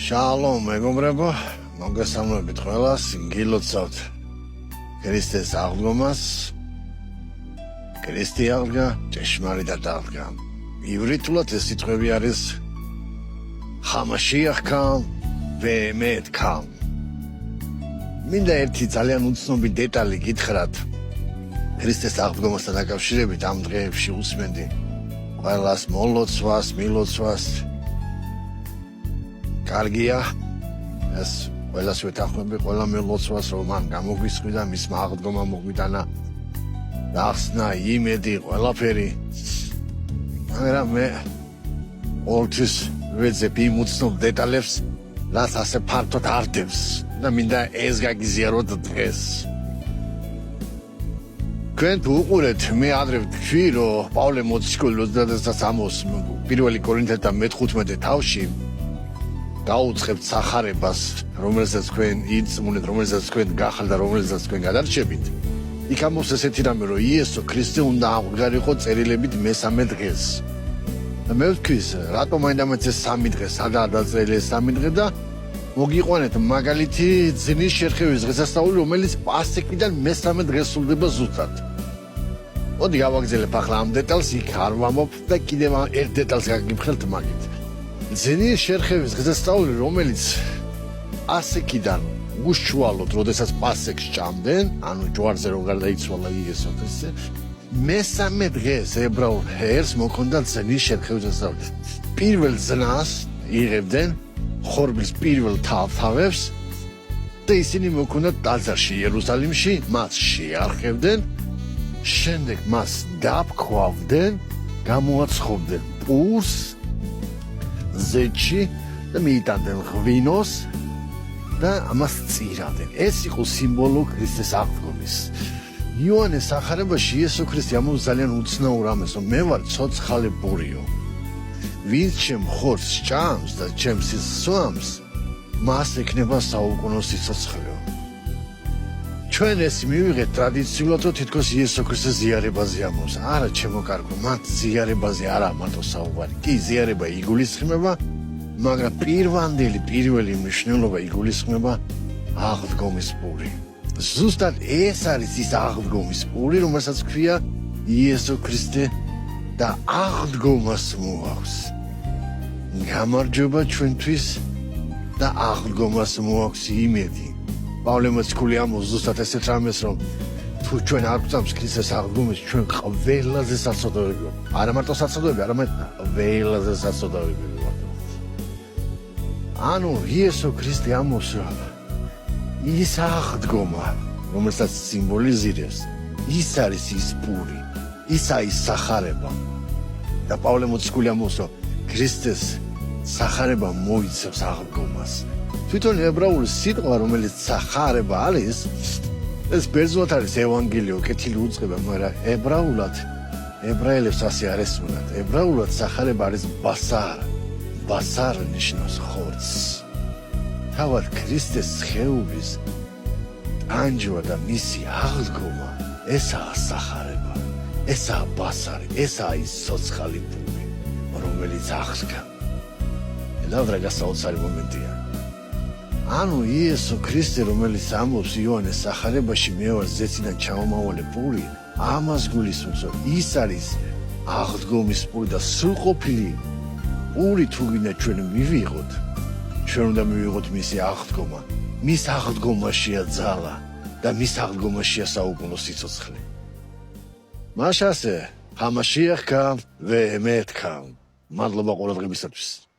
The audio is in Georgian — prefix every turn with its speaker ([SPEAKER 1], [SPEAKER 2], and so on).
[SPEAKER 1] Shalom, მეგობრებო, მოგესალმებით ყველას, გილოცავთ ქრისტეს აღდგომას. ქრისტე აღდგა, ჭეშმარიტად აღდგა. ივრითულად ეს სიტყვები არის ჰამაშიახ კამ ვემეთ კამ. მინდა ერთი ძალიან უცნობი დეტალი გითხრათ ქრისტეს აღდგომასთან დაკავშირებით ამ დღეებში უსმენდი ყველას მოლოცვას, მილოცვას. კარგია, ეს ყველას ვეთანხმები, ყველა მელოცვას, რომ მან გამოგვისყიდა, მისმა აღდგომა მოგვიტანა ახსნა, იმედი, ყველაფერი. მაგრამ მე ყოველთვის ვეძებ იმ უცნობ დეტალებს, რაც ასე ფართოდ არდებს და მინდა ეს გაგიზიაროთ დღეს. თქვენ თუ უყურეთ, მე ადრე ვთქვი, რომ პავლე მოციქული 30-60 პირველი კორინთელთა მე-15 თავში დაუწყებთ სახარებას, რომელსაც თქვენ იწმუნეთ, რომელსაც თქვენ გახალთ და რომელსაც თქვენ გადარჩებით. იქ ამბობს ესეთი რამე, რომ იესო ქრისტე უნდა აღდგარიყო წერილებით მესამე დღეს. და მე ვთქვი, რატომ მაინდამაც ეს 3 დღე, სადაა დაწერილი ეს 3 დღე და მოგიყვანეთ მაგალითი ძნის შერხევის დღესასწაული, რომელიც პასექიდან მესამე დღეს სრულდება ზუსტად. მოდი გავაგზავნებ ახლა ამ დეტალს, იქ არ ვამბობ და კიდევ ერთ დეტალს გაგიმხელთ მაგით. ძნის შერხევის დღესასწაული, რომელიც პასექიდან უშუალოდ, როდესაც პასექს ჭამდნენ, ანუ ჯვარზე რომ გარდაიცვალა იესო ქრისტე, მესამე დღეს ებრაულ ჰერს მოქონდა ძნის შერხევის დღესასწაული. პირველ ძნას იღებდნენ ხორბლის პირველ თავებს და ისინი მოქონდათ ტაძარში იერუსალიმში, მას შეარხევდნენ, შემდეგ მას დაფქვავდნენ, გამოაცხობდნენ პურს ზეთში და მიიტანდნენ ღვინოს და ამას წირავდნენ. ეს იყო სიმბოლო ქრისტეს აღდგომის. იოანეს სახარებაში იესო ქრისტე ამბობს ძალიან უცნაურ ამას, რომ მე ვარ ცოცხალი ბურიო. ვინც ჩემ ხორცს ჭამს და ჩემ სისხლს სვამს, მას ექნება საუკუნო სიცოცხლეო. ჩვენ ეს მივიღეთ ტრადიციულად, რომ თითქოს იესო ქრისტე ზიარებაზე ამბობს. არა, ჩემო კარგო, მათ ზიარებაზე არა მარტო საუბარი. კი, ზიარება იგულისხმება, მაგრამ პირველი მნიშვნელობა იგულისხმება აღდგომის პური. ზუსტად ეს არის ის აღდგომის პური, რომელსაც ქვია იესო ქრისტე და აღდგომას მოაქვს. გამარჯობა ჩვენთვის და აღდგომას მოაქვს იმედი. პავლე მოციქული ამბობს ზუსტად ესეთ რამეს, რომ თუ ჩვენ არ გვწამს ქრისტეს აღდგომის, ჩვენ ყველაზე საცოდავები ვართ. არა მარტო საცოდავები, არამედ ყველაზე საცოდავები ვართ. ანუ იესო ქრისტე ამბობს, რომ ის აღდგომა, რომელსაც სიმბოლიზირებს, ის არის ის პური, ისაა ის სახარება. და პავლე მოციქული ამბობს, რომ ქრისტეს სახარება მოიცავს აღდგომას. თვითონ ებრაული სიტყვა, რომელიც სახარება არის, ეს ბერძნულად არის ევანგელიო, კეთილი უწყება, მაგრამ ებრაულად ებრაელებს ასე არ ესმოდათ. ებრაულად სახარება არის ბასარ. ბასარ ნიშნავს ხორცს. თავად ქრისტეს სხეულის ტანჯვა და მისი აღდგომა, ესაა სახარება, ესაა ბასარი, ესაა ის ცოცხალი პური, რომელიც აღდგა. ელავდრა გასაოცარი მომენტია. ანუ იესო ქრისტე, რომელიც ამბობს იოანეს სახარებაში, მე ვარ ზეციდან ჩამომავალი პური, ამას გულისხმობს, რომ ის არის აღდგომის პური და სრულყოფილი პური. თუ გინდა ჩვენ მივიღოთ, ჩვენ უნდა მივიღოთ მისი აღდგომა. მის აღდგომაშია ძალა და მის აღდგომაშია საუკუნო სიცოცხლე. მაშასე ჰამაშიახ კამ ვემეთ კამ. მადლობა ყურადღებისათვის.